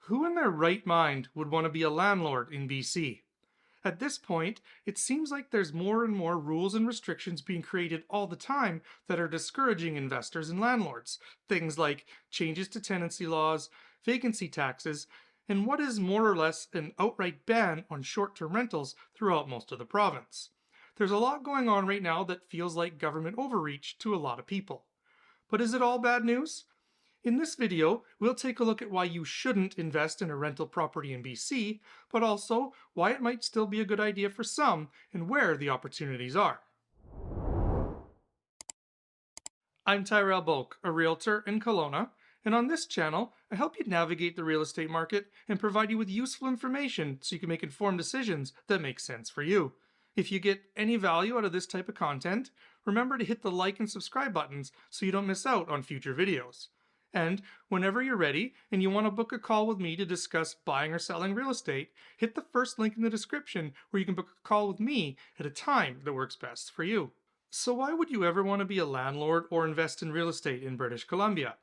Who in their right mind would want to be a landlord in BC? At this point, it seems like there's more and more rules and restrictions being created all the time that are discouraging investors and landlords. Things like changes to tenancy laws, vacancy taxes, and what is more or less an outright ban on short-term rentals throughout most of the province. There's a lot going on right now that feels like government overreach to a lot of people. But is it all bad news? In this video, we'll take a look at why you shouldn't invest in a rental property in BC, but also why it might still be a good idea for some and where the opportunities are. I'm Tyrell Boake, a realtor in Kelowna, and on this channel, I help you navigate the real estate market and provide you with useful information so you can make informed decisions that make sense for you. If you get any value out of this type of content, remember to hit the like and subscribe buttons so you don't miss out on future videos. And whenever you're ready and you want to book a call with me to discuss buying or selling real estate, hit the first link in the description where you can book a call with me at a time that works best for you. So why would you ever want to be a landlord or invest in real estate in British Columbia?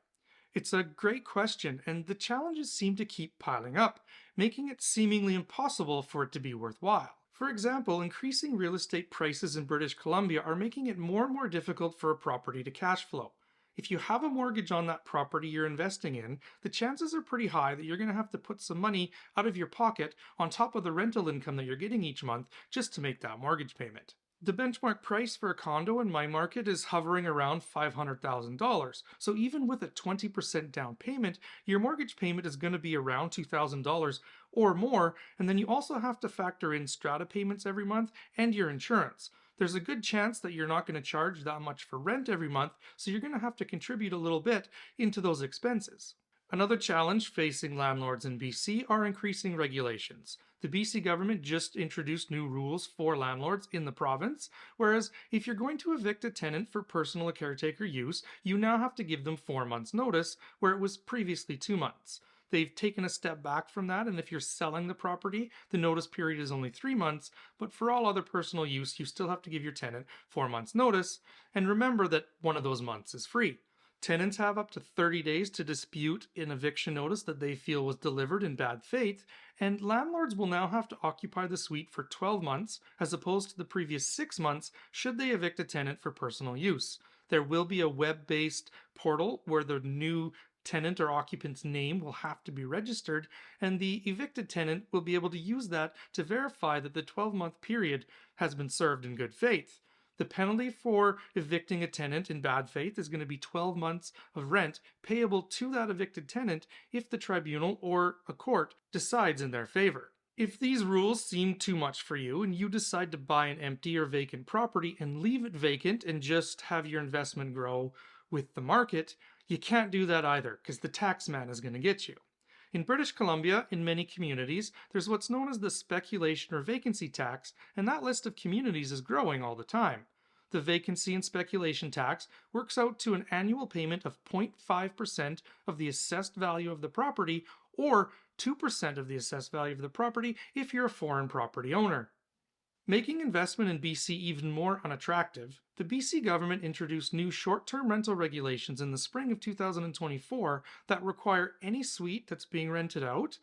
It's a great question, and the challenges seem to keep piling up, making it seemingly impossible for it to be worthwhile. For example, increasing real estate prices in British Columbia are making it more and more difficult for a property to cash flow. If you have a mortgage on that property you're investing in, the chances are pretty high that you're going to have to put some money out of your pocket on top of the rental income that you're getting each month just to make that mortgage payment. The benchmark price for a condo in my market is hovering around $500,000, so even with a 20% down payment, your mortgage payment is going to be around $2,000 or more, and then you also have to factor in strata payments every month and your insurance. There's a good chance that you're not going to charge that much for rent every month, so you're going to have to contribute a little bit into those expenses. Another challenge facing landlords in BC are increasing regulations. The BC government just introduced new rules for landlords in the province, whereas if you're going to evict a tenant for personal or caretaker use, you now have to give them 4 months notice, where it was previously 2 months. They've taken a step back from that, and if you're selling the property, the notice period is only 3 months, but for all other personal use, you still have to give your tenant 4 months notice, and remember that one of those months is free. Tenants have up to 30 days to dispute an eviction notice that they feel was delivered in bad faith, and landlords will now have to occupy the suite for 12 months as opposed to the previous 6 months should they evict a tenant for personal use. There will be a web-based portal where the new tenant or occupant's name will have to be registered, and the evicted tenant will be able to use that to verify that the 12-month period has been served in good faith. The penalty for evicting a tenant in bad faith is going to be 12 months of rent payable to that evicted tenant if the tribunal or a court decides in their favor. If these rules seem too much for you and you decide to buy an empty or vacant property and leave it vacant and just have your investment grow with the market, you can't do that either because the tax man is going to get you. In British Columbia, in many communities, there's what's known as the speculation or vacancy tax, and that list of communities is growing all the time. The vacancy and speculation tax works out to an annual payment of 0.5% of the assessed value of the property or 2% of the assessed value of the property if you're a foreign property owner. Making investment in BC even more unattractive, the BC government introduced new short-term rental regulations in the spring of 2024 that require any suite that's being rented out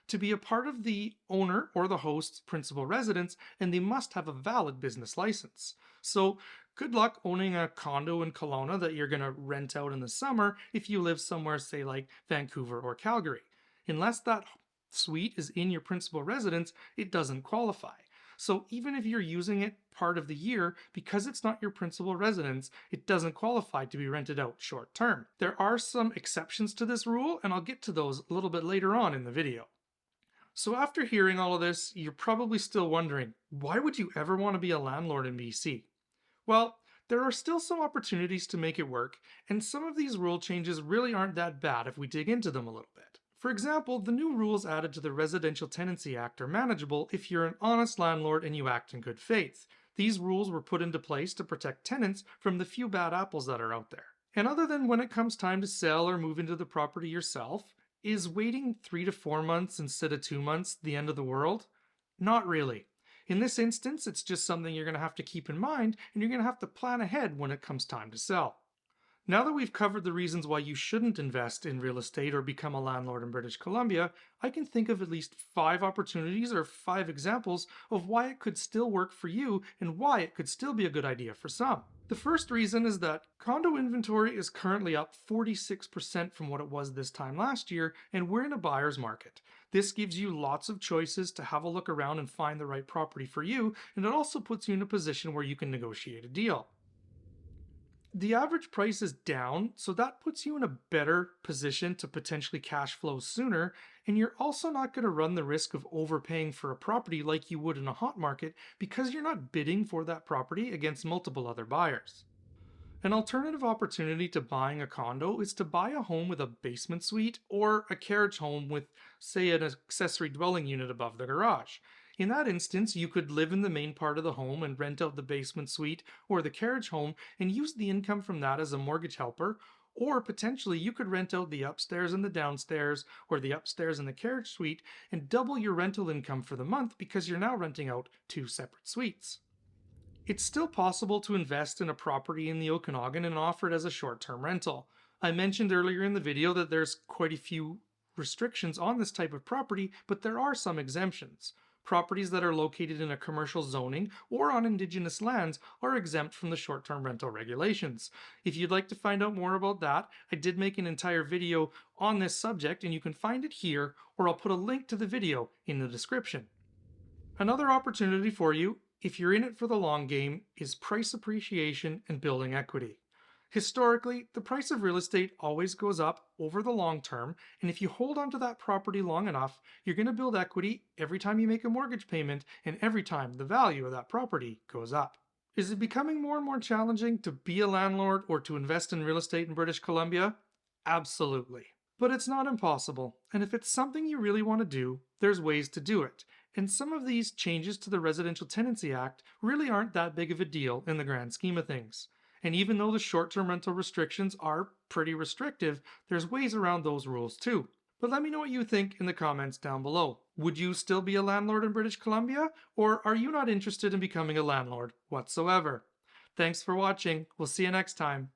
to be a part of the owner or the host's principal residence, and they must have a valid business license. So good luck owning a condo in Kelowna that you're going to rent out in the summer if you live somewhere, say like Vancouver or Calgary. Unless that suite is in your principal residence, it doesn't qualify. So even if you're using it part of the year, because it's not your principal residence, it doesn't qualify to be rented out short term. There are some exceptions to this rule, and I'll get to those a little bit later on in the video. So after hearing all of this, you're probably still wondering, why would you ever want to be a landlord in BC? Well, there are still some opportunities to make it work, and some of these rule changes really aren't that bad if we dig into them a little bit. For example, the new rules added to the Residential Tenancy Act are manageable if you're an honest landlord and you act in good faith. These rules were put into place to protect tenants from the few bad apples that are out there. And other than when it comes time to sell or move into the property yourself, is waiting 3 to 4 months instead of 2 months the end of the world? Not really. In this instance, it's just something you're going to have to keep in mind, and you're going to have to plan ahead when it comes time to sell. Now that we've covered the reasons why you shouldn't invest in real estate or become a landlord in British Columbia, I can think of at least 5 opportunities or 5 examples of why it could still work for you and why it could still be a good idea for some. The first reason is that condo inventory is currently up 46% from what it was this time last year, and we're in a buyer's market. This gives you lots of choices to have a look around and find the right property for you, and it also puts you in a position where you can negotiate a deal. The average price is down, so that puts you in a better position to potentially cash flow sooner, and you're also not going to run the risk of overpaying for a property like you would in a hot market because you're not bidding for that property against multiple other buyers. An alternative opportunity to buying a condo is to buy a home with a basement suite or a carriage home with, say, an accessory dwelling unit above the garage. In that instance, you could live in the main part of the home and rent out the basement suite or the carriage home and use the income from that as a mortgage helper, or potentially you could rent out the upstairs and the downstairs, or the upstairs and the carriage suite, and double your rental income for the month because you're now renting out 2 separate suites. It's still possible to invest in a property in the Okanagan and offer it as a short-term rental. I mentioned earlier in the video that there's quite a few restrictions on this type of property, but there are some exemptions. Properties that are located in a commercial zoning or on indigenous lands are exempt from the short-term rental regulations. If you'd like to find out more about that, I did make an entire video on this subject and you can find it here, or I'll put a link to the video in the description. Another opportunity for you, if you're in it for the long game, is price appreciation and building equity. Historically, the price of real estate always goes up over the long term, and if you hold onto that property long enough, you're going to build equity every time you make a mortgage payment and every time the value of that property goes up. Is it becoming more and more challenging to be a landlord or to invest in real estate in British Columbia? Absolutely. But it's not impossible, and if it's something you really want to do, there's ways to do it. And some of these changes to the Residential Tenancy Act really aren't that big of a deal in the grand scheme of things. And even though the short-term rental restrictions are pretty restrictive, there's ways around those rules too. But let me know what you think in the comments down below. Would you still be a landlord in British Columbia? Or are you not interested in becoming a landlord whatsoever? Thanks for watching. We'll see you next time.